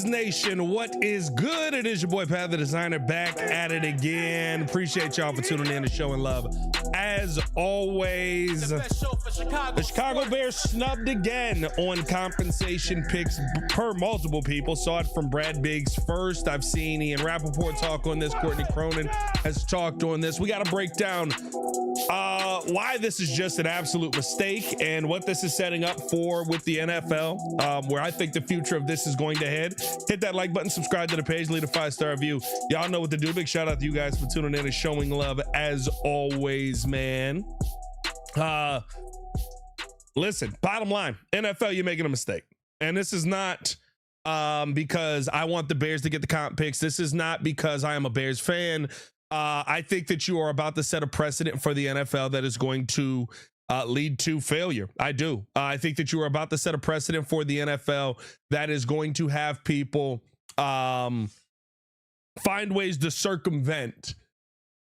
Bears Nation, what is good? It is your boy Pat the Designer back at it again. Appreciate y'all for tuning in and showing love. As always, the Chicago Bears snubbed again on compensation picks per multiple people. Saw it from Brad Biggs first. I've seen Ian Rappaport talk on this. Courtney Cronin has talked on this. We got to break down why this is just an absolute mistake and what this is setting up for with the NFL, where I think the future of this is going to head. Hit that like button, subscribe to the page, leave a 5-star review. Y'all know what to do. Big shout out to you guys for tuning in and showing love as always, man. Listen, bottom line, NFL, you're making a mistake. And this is not because I want the Bears to get the comp picks. This is not because I am a Bears fan. I think that you are about to set a precedent for the NFL that is going to lead to failure. I do. I think that you are about to set a precedent for the NFL that is going to have people find ways to circumvent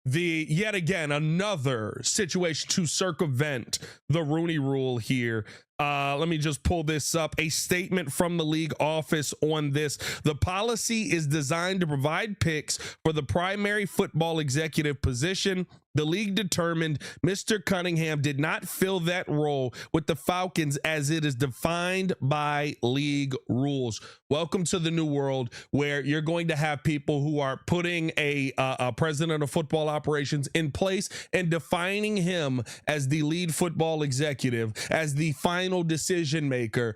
yet again another situation to circumvent the Rooney Rule here. Let me just pull this up. A statement from the league office on this. The policy is designed to provide picks for the primary football executive position. The league determined Mr. Cunningham did not fill that role with the Falcons as it is defined by league rules. Welcome to the new world where you're going to have people who are putting a president of football operations in place and defining him as the lead football executive, as the final decision maker,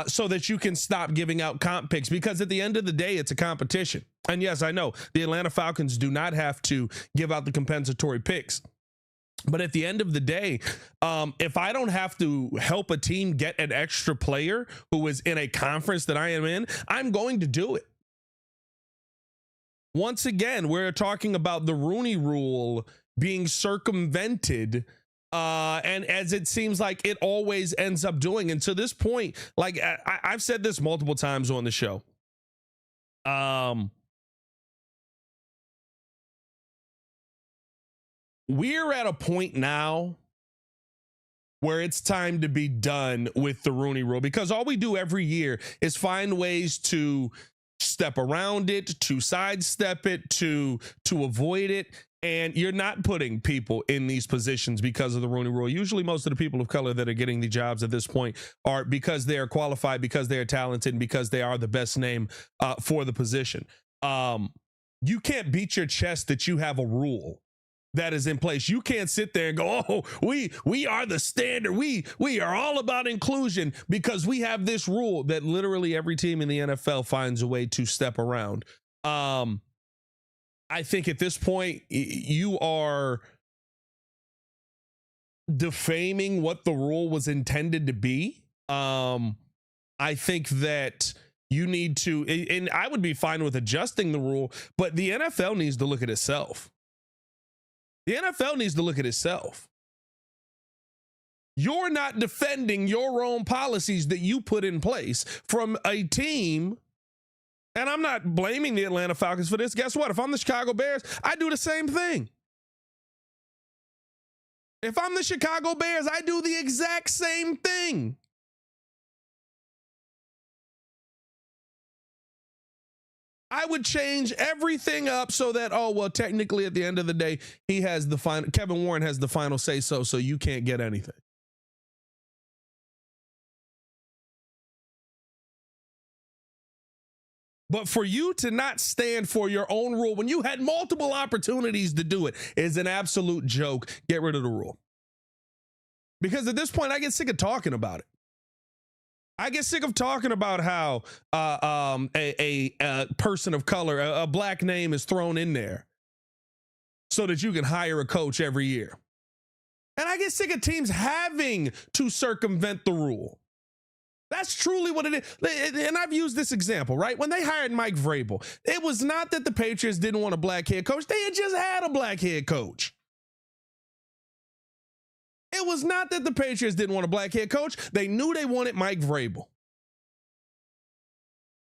so that you can stop giving out comp picks, because at the end of the day, it's a competition. And yes, I know the Atlanta Falcons do not have to give out the compensatory picks. But at the end of the day, if I don't have to help a team get an extra player who is in a conference that I am in, I'm going to do it. Once again, we're talking about the Rooney Rule being circumvented, and as it seems like it always ends up doing. And to this point, like I've said this multiple times on the show, we're at a point now where it's time to be done with the Rooney Rule, because all we do every year is find ways to step around it, to sidestep it, to avoid it. And you're not putting people in these positions because of the Rooney Rule. Usually most of the people of color that are getting the jobs at this point are because they are qualified, because they are talented, and because they are the best name for the position. You can't beat your chest that you have a rule that is in place. You can't sit there and go, oh, we are the standard. We are all about inclusion because we have this rule that literally every team in the NFL finds a way to step around. I think at this point, you are defaming what the rule was intended to be. I think that you need to, and I would be fine with adjusting the rule, but the NFL needs to look at itself. The NFL needs to look at itself. You're not defending your own policies that you put in place from a team. And I'm not blaming the Atlanta Falcons for this. Guess what? If I'm the Chicago Bears, I do the same thing. If I'm the Chicago Bears, I do the exact same thing. I would change everything up so that, oh, well, technically at the end of the day, he has the final, Kevin Warren has the final say so you can't get anything. But for you to not stand for your own rule when you had multiple opportunities to do it is an absolute joke. Get rid of the rule. Because at this point, I get sick of talking about it. I get sick of talking about how a person of color, a black name is thrown in there so that you can hire a coach every year. And I get sick of teams having to circumvent the rule. That's truly what it is. And I've used this example, right? When they hired Mike Vrabel, it was not that the Patriots didn't want a black head coach. They had just had a black head coach. It was not that the Patriots didn't want a black head coach. They knew they wanted Mike Vrabel.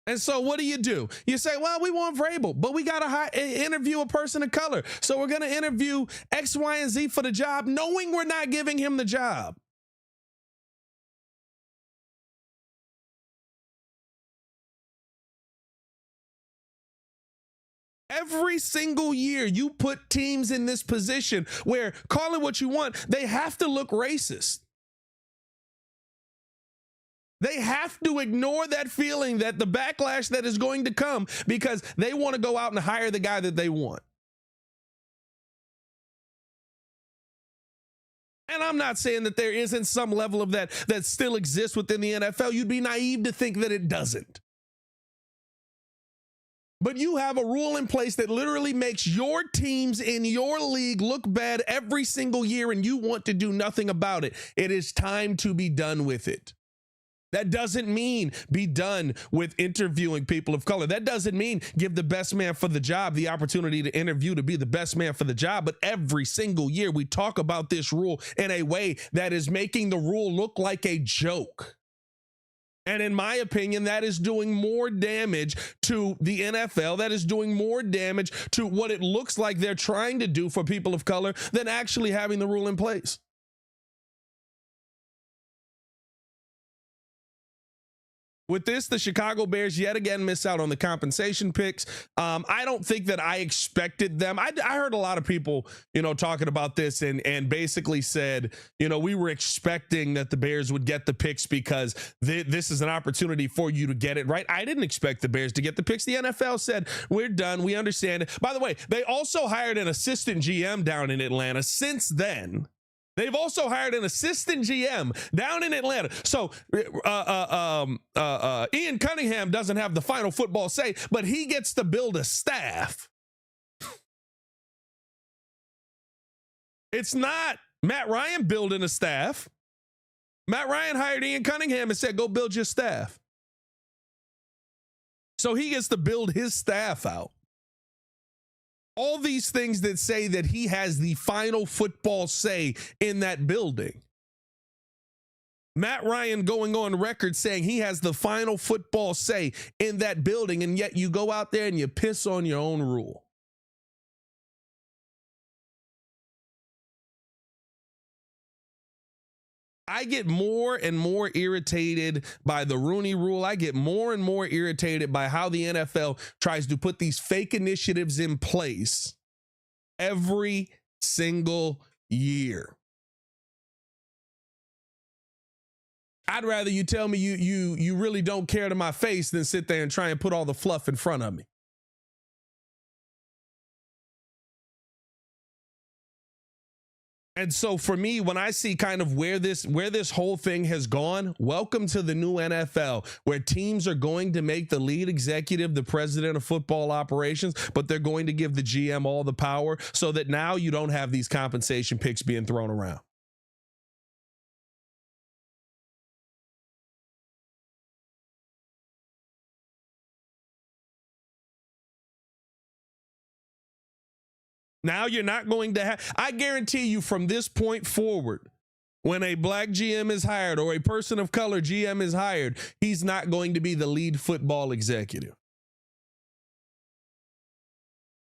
And so what do? You say, well, we want Vrabel, but we got to interview a person of color. So we're going to interview X, Y, and Z for the job, knowing we're not giving him the job. Every single year, you put teams in this position where, call it what you want, they have to look racist. They have to ignore that feeling, that the backlash that is going to come, because they want to go out and hire the guy that they want. And I'm not saying that there isn't some level of that still exists within the NFL. You'd be naive to think that it doesn't. But you have a rule in place that literally makes your teams in your league look bad every single year, and you want to do nothing about it. It is time to be done with it. That doesn't mean be done with interviewing people of color. That doesn't mean give the best man for the job the opportunity to interview to be the best man for the job. But every single year we talk about this rule in a way that is making the rule look like a joke. And in my opinion, that is doing more damage to the NFL. That is doing more damage to what it looks like they're trying to do for people of color than actually having the rule in place. With this, the Chicago Bears yet again miss out on the compensation picks. I don't think that I expected them. I heard a lot of people, talking about this and basically said, we were expecting that the Bears would get the picks because this is an opportunity for you to get it right. I didn't expect the Bears to get the picks. The NFL said, we're done. We understand it. By the way, they also hired an assistant GM down in Atlanta. Since then, they've also hired an assistant GM down in Atlanta. So Ian Cunningham doesn't have the final football say, but he gets to build a staff. It's not Matt Ryan building a staff. Matt Ryan hired Ian Cunningham and said, go build your staff. So he gets to build his staff out. All these things that say that he has the final football say in that building. Matt Ryan going on record saying he has the final football say in that building, and yet you go out there and you piss on your own rule. I get more and more irritated by the Rooney rule. I get more and more irritated by how the NFL tries to put these fake initiatives in place every single year. I'd rather you tell me you really don't care to my face than sit there and try and put all the fluff in front of me. And so for me, when I see kind of where this whole thing has gone, welcome to the new NFL, where teams are going to make the lead executive the president of football operations, but they're going to give the GM all the power so that now you don't have these compensation picks being thrown around. Now you're not going to have, I guarantee you from this point forward, when a black GM is hired or a person of color GM is hired, he's not going to be the lead football executive.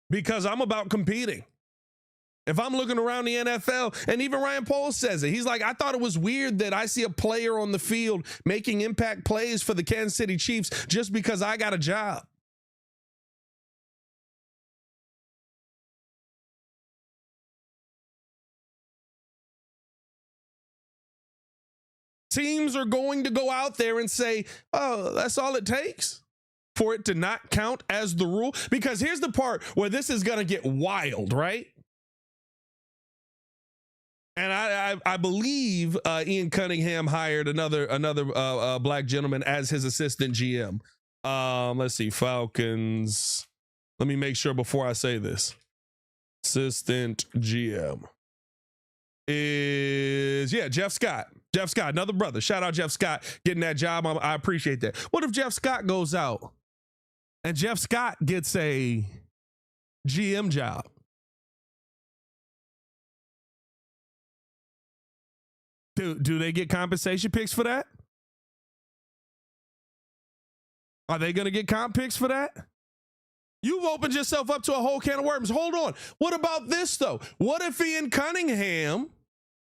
Because I'm about competing. If I'm looking around the NFL, and even Ryan Poles says it, he's like, I thought it was weird that I see a player on the field making impact plays for the Kansas City Chiefs just because I got a job. Teams are going to go out there and say, oh, that's all it takes for it to not count as the rule. Because here's the part where this is going to get wild, right? And I believe Ian Cunningham hired another black gentleman as his assistant GM. Let's see, Falcons. Let me make sure before I say this. Assistant GM is, Jeff Scott. Jeff Scott, another brother. Shout out Jeff Scott getting that job. I appreciate that. What if Jeff Scott goes out and Jeff Scott gets a GM job? Do they get compensation picks for that? Are they going to get comp picks for that? You've opened yourself up to a whole can of worms. Hold on. What about this, though? What if Ian Cunningham,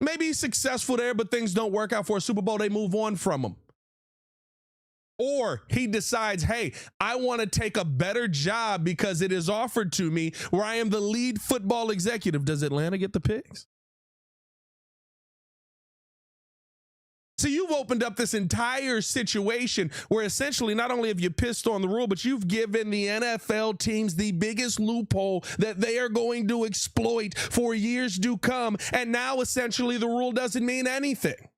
maybe he's successful there, but things don't work out for a Super Bowl, they move on from him? Or he decides, hey, I want to take a better job because it is offered to me where I am the lead football executive. Does Atlanta get the picks? So you've opened up this entire situation where essentially not only have you pissed on the rule, but you've given the NFL teams the biggest loophole that they are going to exploit for years to come. And now essentially the rule doesn't mean anything.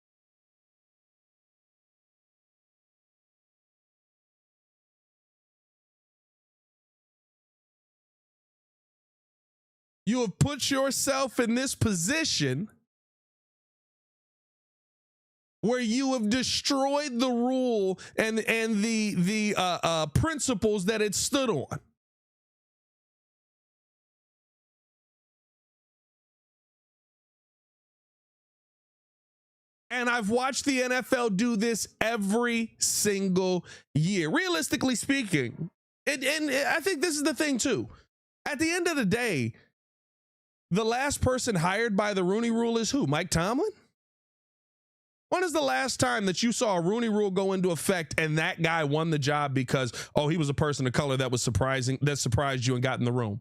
You have put yourself in this position where you have destroyed the rule and the principles that it stood on. And I've watched the NFL do this every single year. Realistically speaking, and I think this is the thing too. At the end of the day, the last person hired by the Rooney Rule is who? Mike Tomlin? When is the last time that you saw a Rooney Rule go into effect and that guy won the job because, oh, he was a person of color that was surprising, that surprised you and got in the room?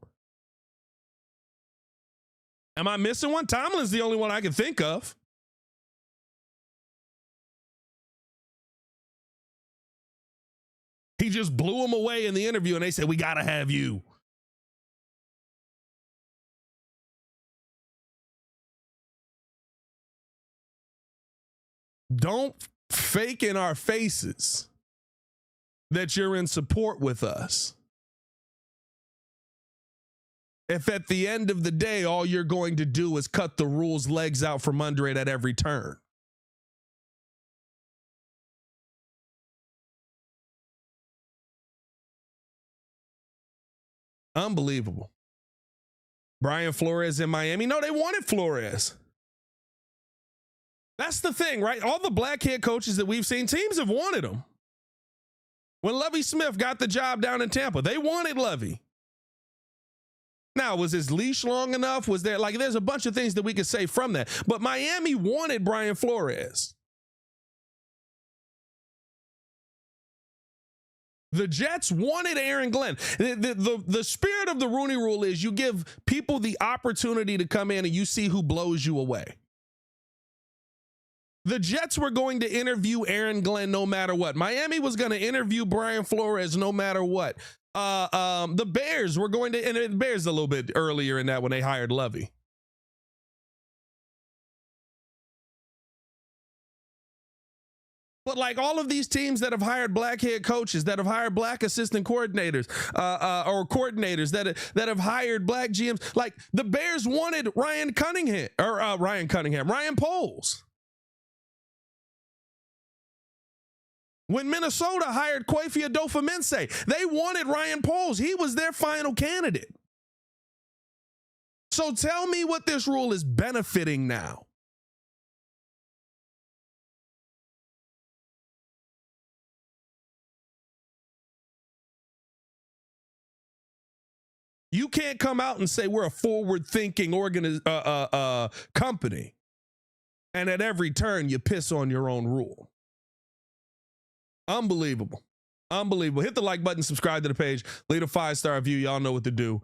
Am I missing one? Tomlin's the only one I can think of. He just blew him away in the interview and they said, we got to have you. Don't fake in our faces that you're in support with us. If at the end of the day, all you're going to do is cut the rule's legs out from under it at every turn. Unbelievable. Brian Flores in Miami. No, they wanted Flores. That's the thing, right? All the black head coaches that we've seen, teams have wanted them. When Lovie Smith got the job down in Tampa, they wanted Lovie. Now, was his leash long enough? Was there, like, there's a bunch of things that we could say from that. But Miami wanted Brian Flores. The Jets wanted Aaron Glenn. The spirit of the Rooney Rule is you give people the opportunity to come in and you see who blows you away. The Jets were going to interview Aaron Glenn no matter what. Miami was going to interview Brian Flores no matter what. The Bears were going to, and the Bears a little bit earlier in that when they hired Lovie. But like all of these teams that have hired black head coaches, that have hired black assistant coordinators, or coordinators that have hired black GMs, like the Bears wanted Ryan Poles. When Minnesota hired Kwesi Adofo-Mensah, they wanted Ryan Poles. He was their final candidate. So tell me what this rule is benefiting now. You can't come out and say we're a forward-thinking company, and at every turn you piss on your own rule. Unbelievable. Unbelievable. Hit the like button, subscribe to the page, leave a 5-star review. Y'all know what to do.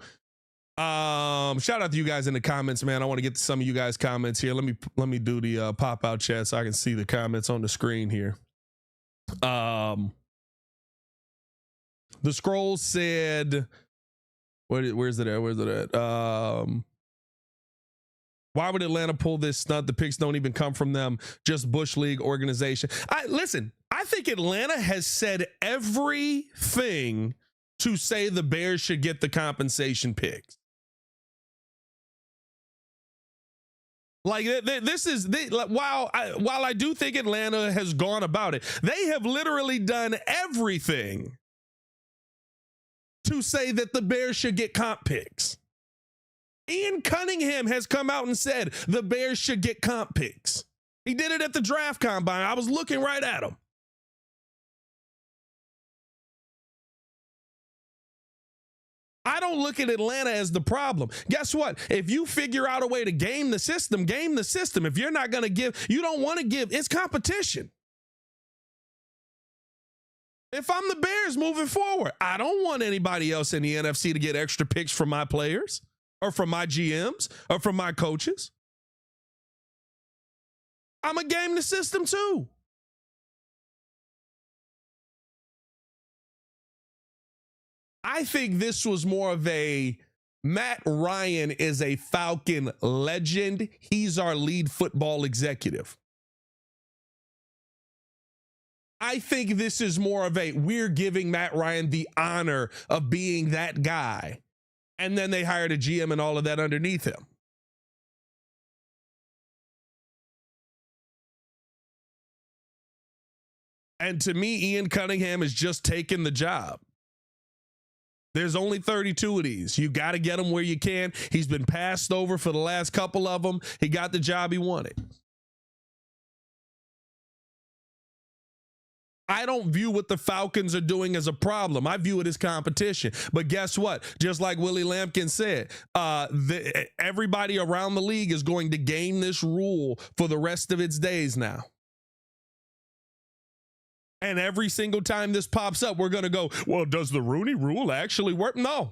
Shout out to you guys in the comments, man. I want to get to some of you guys' comments here. Let me do the pop out chat so I can see the comments on the screen here. The scroll said, where's it at? Why would Atlanta pull this stunt? The picks don't even come from them, just Bush League organization. Listen, I think Atlanta has said everything to say the Bears should get the compensation picks. Like this is while I do think Atlanta has gone about it, they have literally done everything to say that the Bears should get comp picks. Ian Cunningham has come out and said the Bears should get comp picks. He did it at the draft combine. I was looking right at him. I don't look at Atlanta as the problem. Guess what? If you figure out a way to game the system, game the system. If you're not going to give, you don't want to give, it's competition. If I'm the Bears moving forward, I don't want anybody else in the NFC to get extra picks from my players or from my GMs or from my coaches. I'm a game the system too. I think this was more of a Matt Ryan is a Falcon legend. He's our lead football executive. I think this is more of a we're giving Matt Ryan the honor of being that guy. And then they hired a GM and all of that underneath him. And to me, Ian Cunningham is just taking the job. There's only 32 of these. You got to get him where you can. He's been passed over for the last couple of them. He got the job he wanted. I don't view what the Falcons are doing as a problem. I view it as competition. But guess what? Just like Willie Lampkin said, everybody around the league is going to game this rule for the rest of its days now. And every single time this pops up, we're going to go, well, does the Rooney rule actually work? No.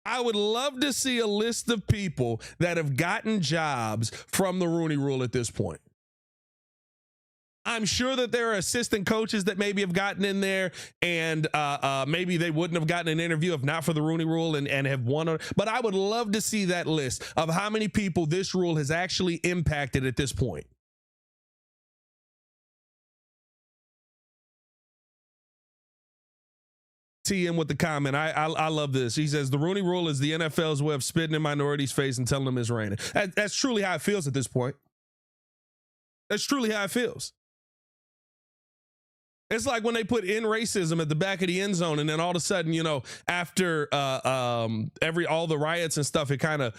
I would love to see a list of people that have gotten jobs from the Rooney rule at this point. I'm sure that there are assistant coaches that maybe have gotten in there and maybe they wouldn't have gotten an interview if not for the Rooney rule and have won. But I would love to see that list of how many people this rule has actually impacted at this point. TM with the comment. I love this. He says the Rooney rule is the NFL's way of spitting in minorities' face and telling them it's raining. That's truly how it feels at this point. That's truly how it feels. It's like when they put in racism at the back of the end zone, and then all of a sudden, after all the riots and stuff, it kind of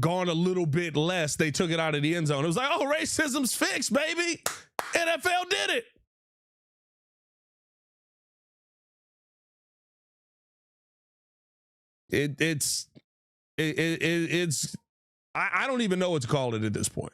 gone a little bit less. They took it out of the end zone. It was like, oh, racism's fixed, baby. NFL did it. It's I don't even know what to call it at this point.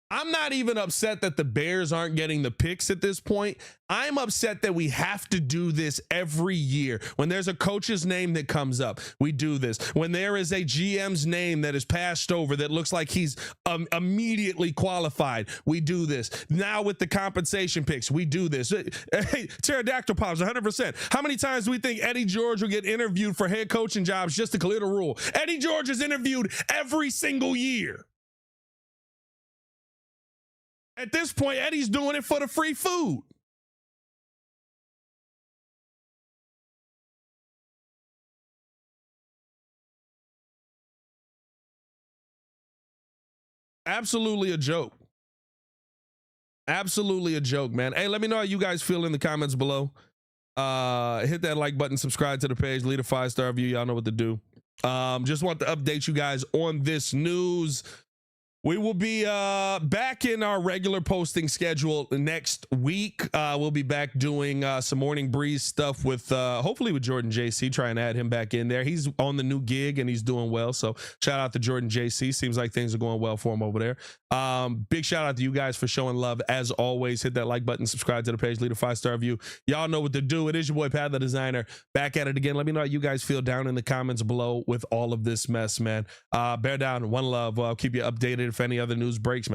I'm not even upset that the Bears aren't getting the picks at this point. I'm upset that we have to do this every year. When there's a coach's name that comes up, we do this. When there is a GM's name that is passed over that looks like he's immediately qualified, we do this. Now with the compensation picks, we do this. Hey, Pterodactyl Pops, 100%. How many times do we think Eddie George will get interviewed for head coaching jobs just to clear the rule? Eddie George is interviewed every single year. At this point, Eddie's doing it for the free food. Absolutely a joke. Absolutely a joke, man. Hey, let me know how you guys feel in the comments below. Hit that like button, subscribe to the page, leave a 5-star review. Y'all know what to do. Just want to update you guys on this news. We will be back in our regular posting schedule next week. We'll be back doing some Morning Breeze stuff with hopefully with Jordan JC, trying to add him back in there. He's on the new gig and he's doing well. So shout out to Jordan JC. Seems like things are going well for him over there. Big shout out to you guys for showing love. As always, hit that like button, subscribe to the page, leave a 5-star review. Y'all know what to do. It is your boy Pat the Designer back at it again. Let me know how you guys feel down in the comments below with all of this mess, man. Bear down, one love. I'll keep you updated if any other news breaks, man.